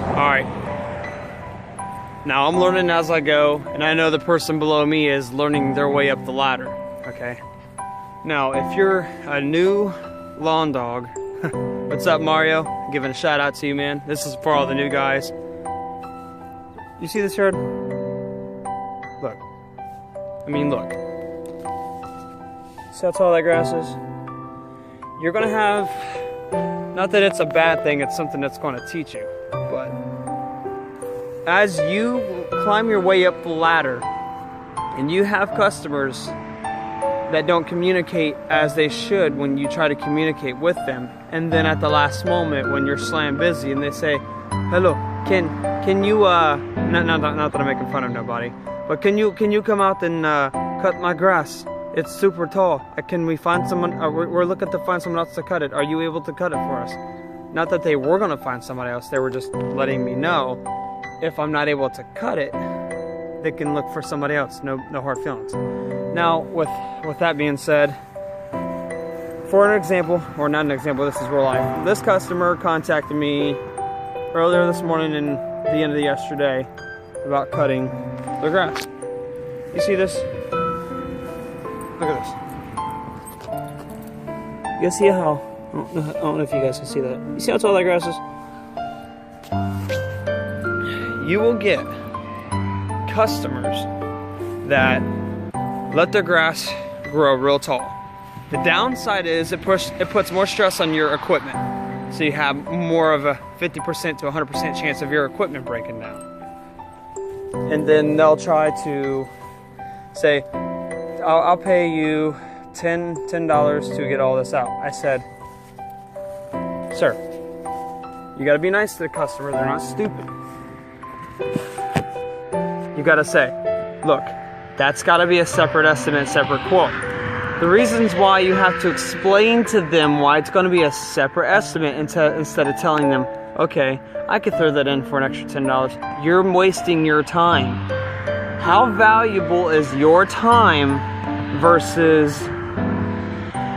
Alright. Now I'm learning as I go, and I know the person below me is learning their way up the ladder, okay? Now, if you're a new lawn dog, what's up, Mario? Giving a shout out to you, man. This is for all the new guys. You see this yard? Look. I mean, look. See how tall that grass is? You're gonna have, not that it's a bad thing, it's something that's gonna teach you, but as you climb your way up the ladder and you have customers that don't communicate as they should when you try to communicate with them, and then at the last moment when you're slam busy and they say, hello, can you not that I'm making fun of nobody, but can you come out and cut my grass? It's super tall. Can we find someone? We're looking to find someone else to cut it. Are you able to cut it for us? Not that they were gonna find somebody else, they were just letting me know if I'm not able to cut it, they can look for somebody else. No hard feelings. Now, with that being said, for an example, or not an example, this is real life. This customer contacted me earlier this morning and the end of yesterday about cutting their grass. You see this? Look at this. You see how, I don't know if you guys can see that. You see how tall that grass is? You will get customers that let their grass grow real tall. The downside is it puts more stress on your equipment. So you have more of a 50% to 100% chance of your equipment breaking down. And then they'll try to say, I'll pay you $10 to get all this out. I said, sir, you gotta be nice to the customer, they're not stupid. You gotta say, look, that's gotta be a separate estimate, separate quote. The reasons why you have to explain to them why it's gonna be a separate estimate instead of telling them, okay, I could throw that in for an extra $10. You're wasting your time. How valuable is your time versus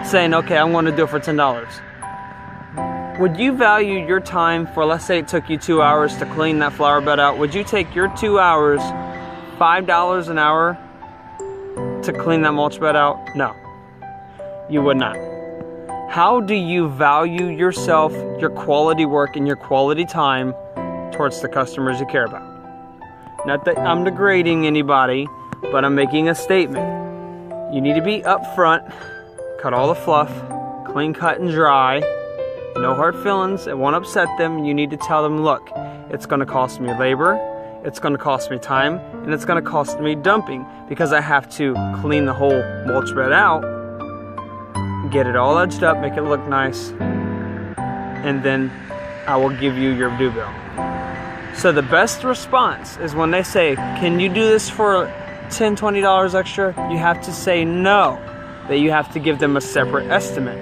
saying, okay, I'm gonna do it for $10? Would you value your time for, let's say it took you 2 hours to clean that flower bed out, would you take your 2 hours, $5 an hour to clean that mulch bed out? No, you would not. How do you value yourself, your quality work, and your quality time towards the customers you care about? Not that I'm degrading anybody, but I'm making a statement. You need to be upfront, cut all the fluff, clean, cut, and dry. No hard feelings, it won't upset them. You need to tell them, look, it's gonna cost me labor, it's gonna cost me time, and it's gonna cost me dumping because I have to clean the whole mulch bed out, get it all edged up, make it look nice, and then I will give you your due bill. So the best response is when they say, can you do this for $10, $20 extra? You have to say no, that you have to give them a separate estimate.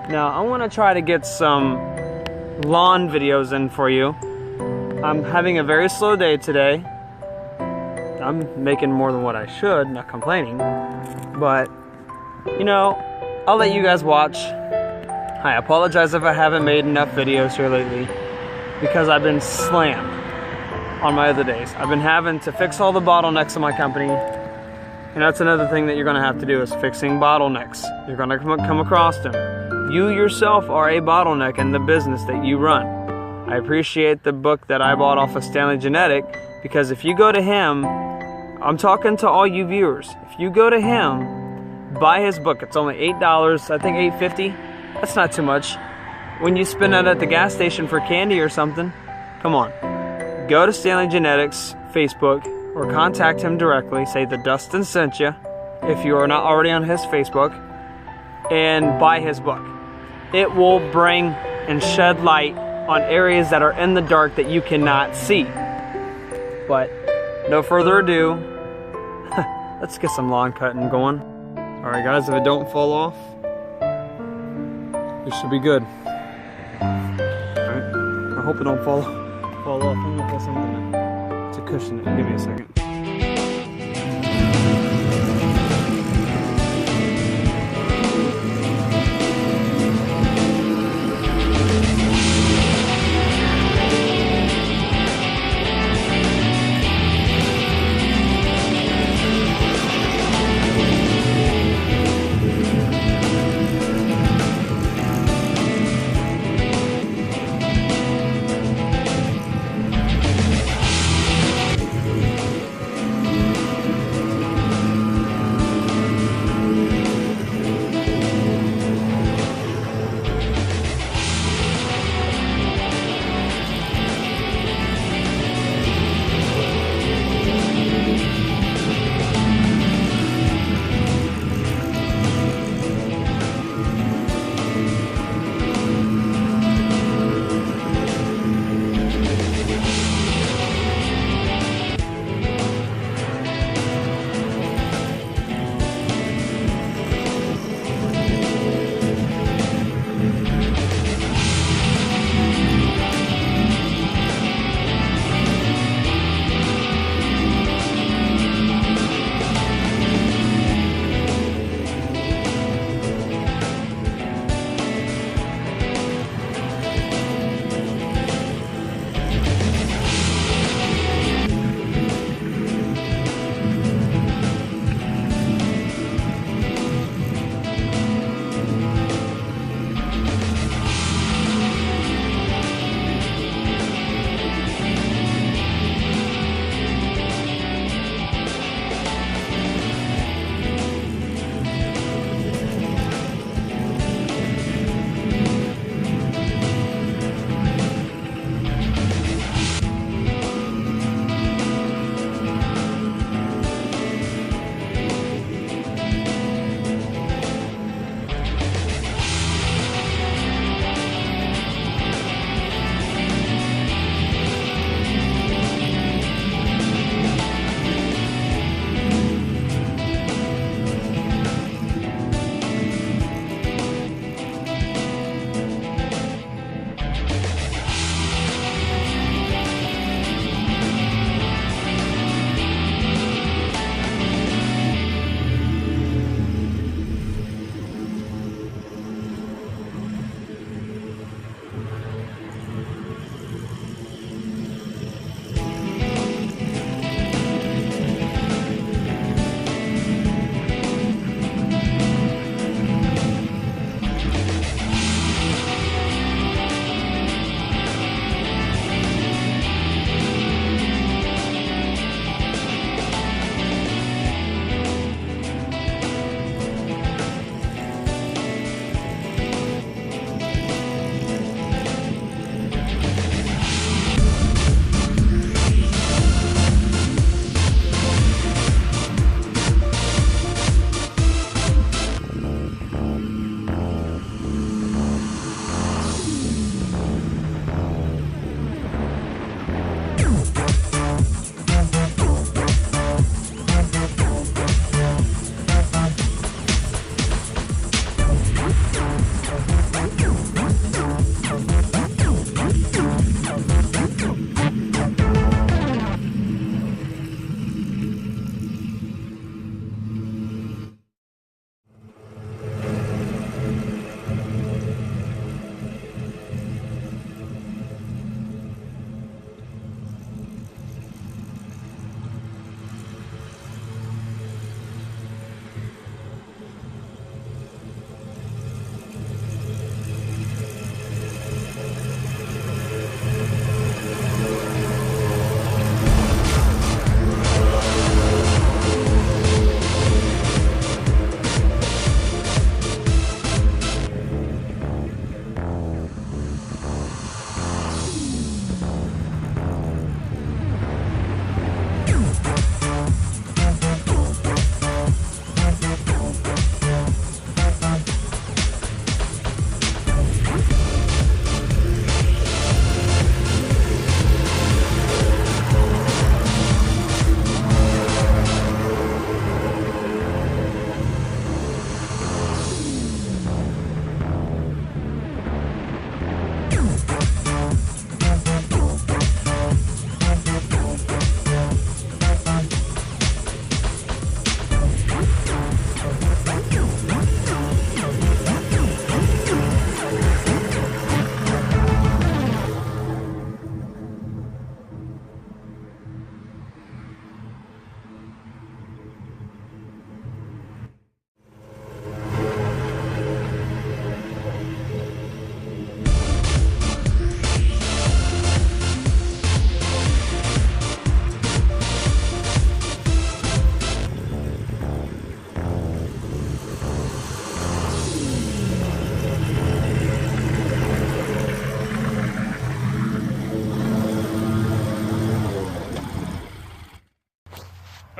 Now, I want to try to get some lawn videos in for you. I'm having a very slow day today. I'm making more than what I should, not complaining. But, you know, I'll let you guys watch. I apologize if I haven't made enough videos here lately because I've been slammed on my other days. I've been having to fix all the bottlenecks in my company. And that's another thing that you're going to have to do is fixing bottlenecks. You're going to come across them. You yourself are a bottleneck in the business that you run. I appreciate the book that I bought off of Stanley Genetic because if you go to him, I'm talking to all you viewers. If you go to him, buy his book. It's only $8, I think $8.50. That's not too much. When you spend it at the gas station for candy or something, come on. Go to Stanley Genetics Facebook or contact him directly. Say that Dustin sent you if you are not already on his Facebook, and buy his book. It will bring and shed light on areas that are in the dark that you cannot see. But no further ado, let's get some lawn cutting going. Alright guys, if it don't fall off, it should be good. Alright, I hope it don't fall off. I'm gonna put something to cushion it. Give me a second.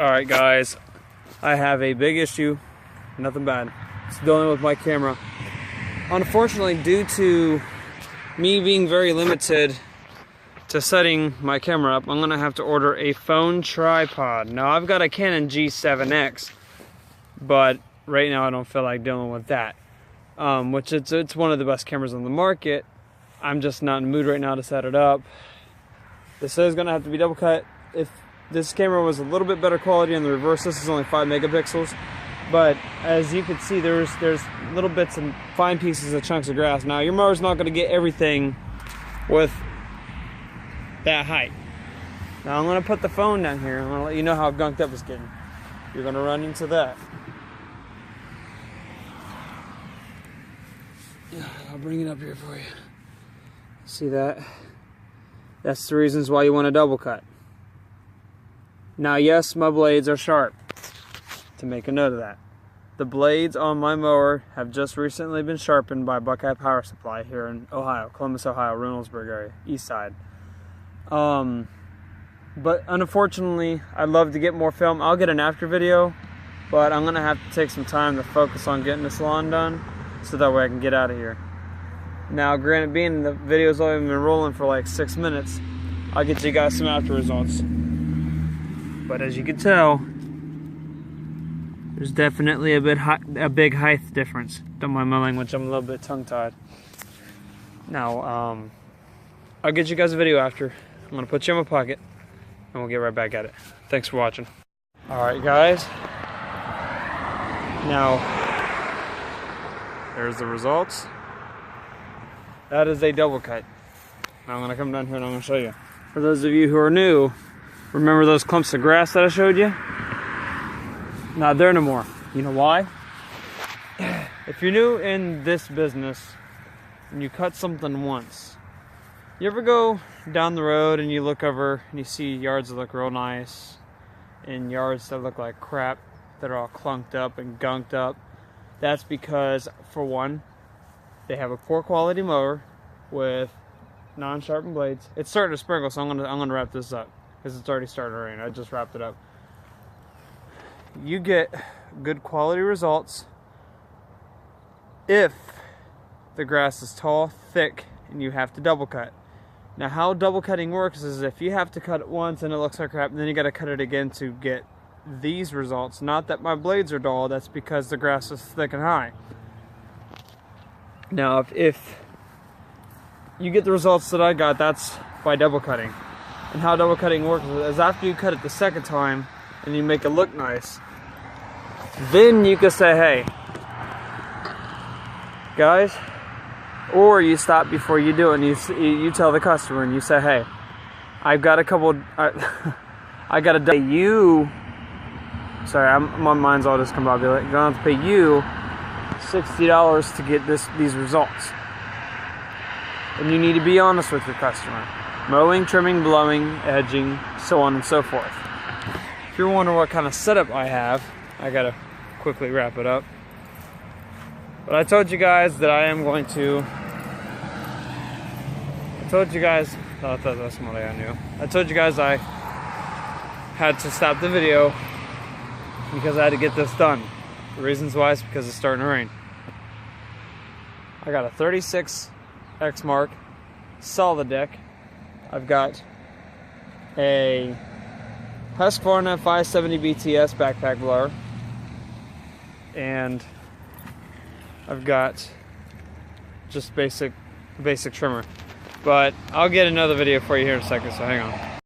Alright guys, I have a big issue, nothing bad. It's dealing with my camera. Unfortunately, due to me being very limited to setting my camera up, I'm gonna have to order a phone tripod. Now I've got a Canon G7X, but right now I don't feel like dealing with that. Which it's one of the best cameras on the market. I'm just not in the mood right now to set it up. This is gonna have to be double cut. If this camera was a little bit better quality in the reverse, this is only 5 megapixels. But as you can see, there's little bits and fine pieces of chunks of grass. Now your mower's not gonna get everything with that height. Now I'm gonna put the phone down here. I'm gonna let you know how gunked up it's getting. You're gonna run into that. I'll bring it up here for you. See that? That's the reasons why you want to double cut. Now, yes, my blades are sharp. To make a note of that. The blades on my mower have just recently been sharpened by Buckeye Power Supply here in Ohio, Columbus, Ohio, Reynoldsburg area, east side. But unfortunately, I'd love to get more film. I'll get an after video, but I'm gonna have to take some time to focus on getting this lawn done, so that way I can get out of here. Now, granted, being the video's only been rolling for like 6 minutes, I'll get you guys some after results. But as you can tell, there's definitely a big height difference. Don't mind my language, I'm a little bit tongue-tied. Now, I'll get you guys a video after. I'm gonna put you in my pocket, and we'll get right back at it. Thanks for watching. All right, guys. Now, there's the results. That is a double cut. Now I'm gonna come down here and I'm gonna show you. For those of you who are new, remember those clumps of grass that I showed you? Not there no more. You know why? If you're new in this business and you cut something once, you ever go down the road and you look over and you see yards that look real nice and yards that look like crap that are all clunked up and gunked up? That's because, for one, they have a poor quality mower with non-sharpened blades. It's starting to sprinkle, so I'm gonna wrap this up because it's already starting to rain. I just wrapped it up. You get good quality results if the grass is tall, thick, and you have to double cut. Now, how double cutting works is if you have to cut it once and it looks like crap, and then you got to cut it again to get these results. Not that my blades are dull, that's because the grass is thick and high. Now, if you get the results that I got, that's by double cutting. And how double cutting works is after you cut it the second time and you make it look nice, then you can say, hey, guys, or you stop before you do it and you tell the customer and you say, hey, I've got a couple, I got to you, sorry, my mind's all discombobulated, I'm going to have to pay you $60 to get these results. And you need to be honest with your customer. Mowing, trimming, blowing, edging, so on and so forth. If you're wondering what kind of setup I have, I gotta quickly wrap it up. But I told you guys that I am going to... that's somebody I knew. I told you guys I had to stop the video because I had to get this done. The reasons why is because it's starting to rain. I got a 36 Exmark solid deck. I've got a Husqvarna 570 BTS backpack blower, and I've got just basic trimmer. But I'll get another video for you here in a second, so hang on.